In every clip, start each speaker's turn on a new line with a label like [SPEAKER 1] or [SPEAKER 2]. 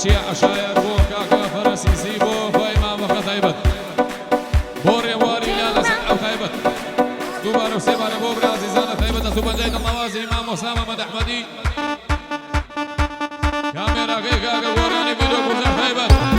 [SPEAKER 1] شيع عشاير بو كاكا فرسي سيبو فإمام خطيبت بوري واري لا لسع خيبت دوبار وسيبار بو برازي زانة خيبت توبا جيد الموازي إمام أسامة مد أحمدي كاميرا كي كاكا وراني فيديو كوزا خيبت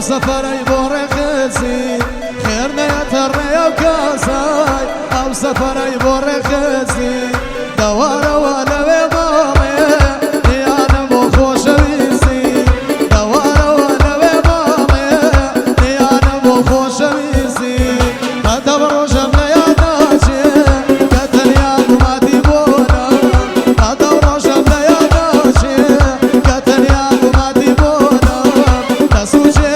[SPEAKER 2] سفري بورخسي خيرنا يا ترى وكاساي او سفري بورخسي دوار ولا بضامي يا نمو خوش بيسي دوار ولا بضامي يا نمو خوش بيسي ادبر جمله يا ناشي قتل يا ما تبونا ادبر جمله يا ناشي قتل يا ما تبونا تسوجي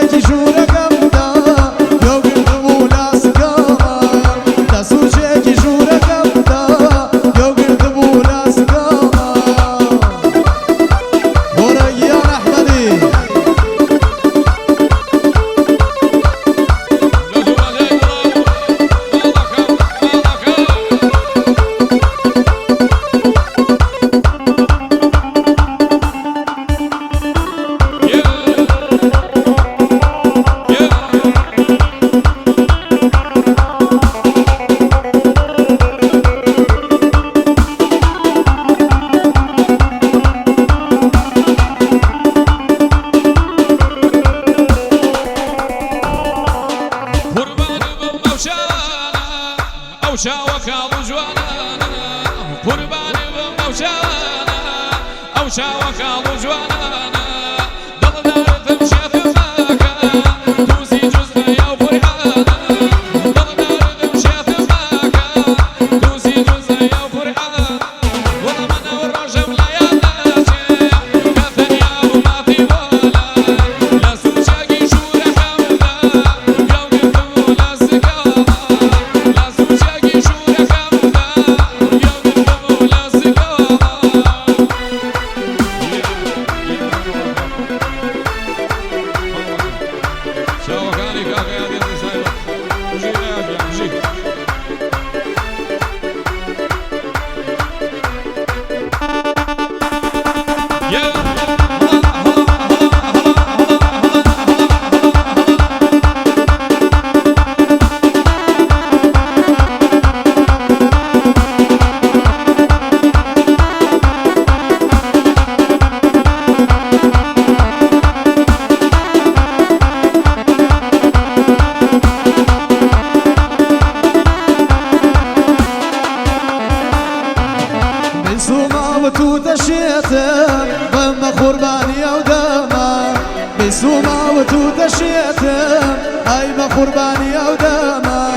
[SPEAKER 2] بسوما وتوت الشيتم هاي بقرباني او دما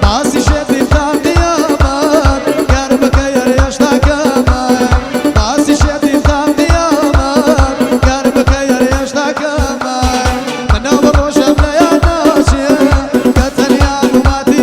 [SPEAKER 2] باسي شيتي بتاع قيامات قربك يا ريش تاكما باسي شيتي بتاع قيامات قربك يا ريش تاكما من اول روش بلا يا ناشي قتل يا مماتي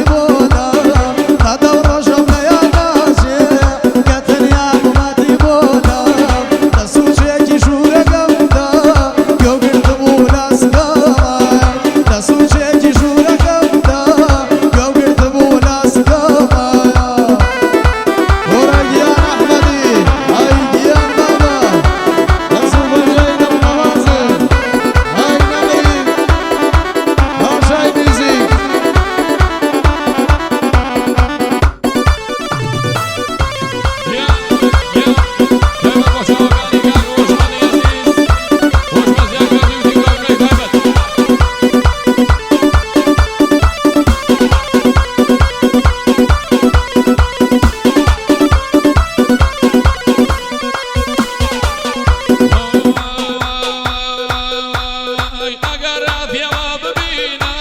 [SPEAKER 1] يا ببينا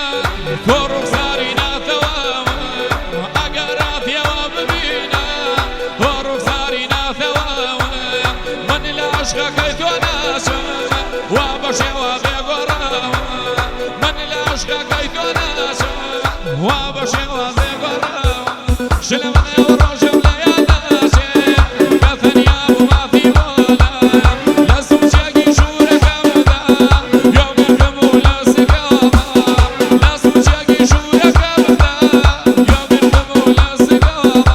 [SPEAKER 1] كورك سارينا ثوام أقرات يا ببينا كورك سارينا ثوام من العشق كيت وناسا وبشي وبيقرام من العشق كيت وناسا وبشي وبيقرام شلمنا يا ورجل يا ناسي كثني أبو ما في ولا لازم تجي شورك أبدا يوم الكمول السقامة لازم تجي شورك أبدا يوم الكمول السقامة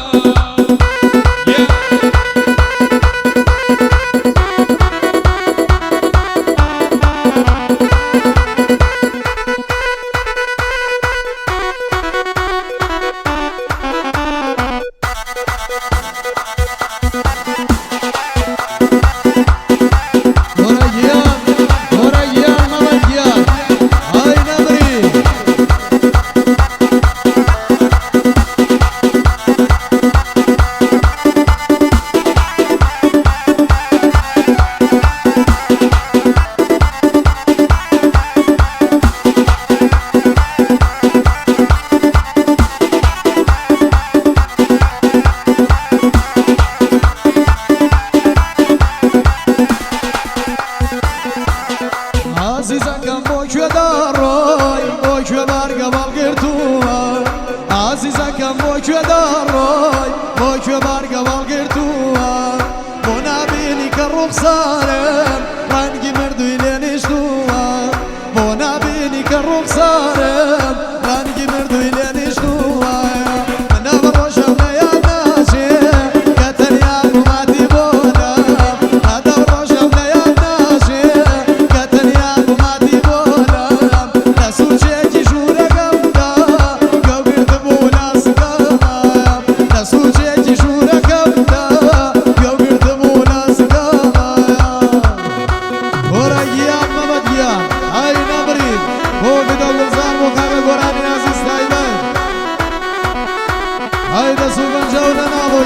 [SPEAKER 2] وريان مريان هاي نمري عزيزا كان بوش وداروي بوش وبارقة بالقرتوها عزيزا كان بوش وداروي بوش وبارقة بالقرتوها بونابيني كالروب صارم رانقي مردو إلين اشتوها بونابيني كالروب صارم رانقي مردو إلين اشتوها من أبروش يا ناسي كتن يا أبو ما تبونا هذا بروش يا ناسي كتن يا أبو ما تبونا نسو تشيكي شورك أبدا قبل تبونا سقاما نسو تشيكي شورك أبدا قبل تبونا سقاما ورقيان ممديان هاي نمرين هو بدل الزان وخاقة قراني عزيز تايبان هاي دسو بنجاونا نابو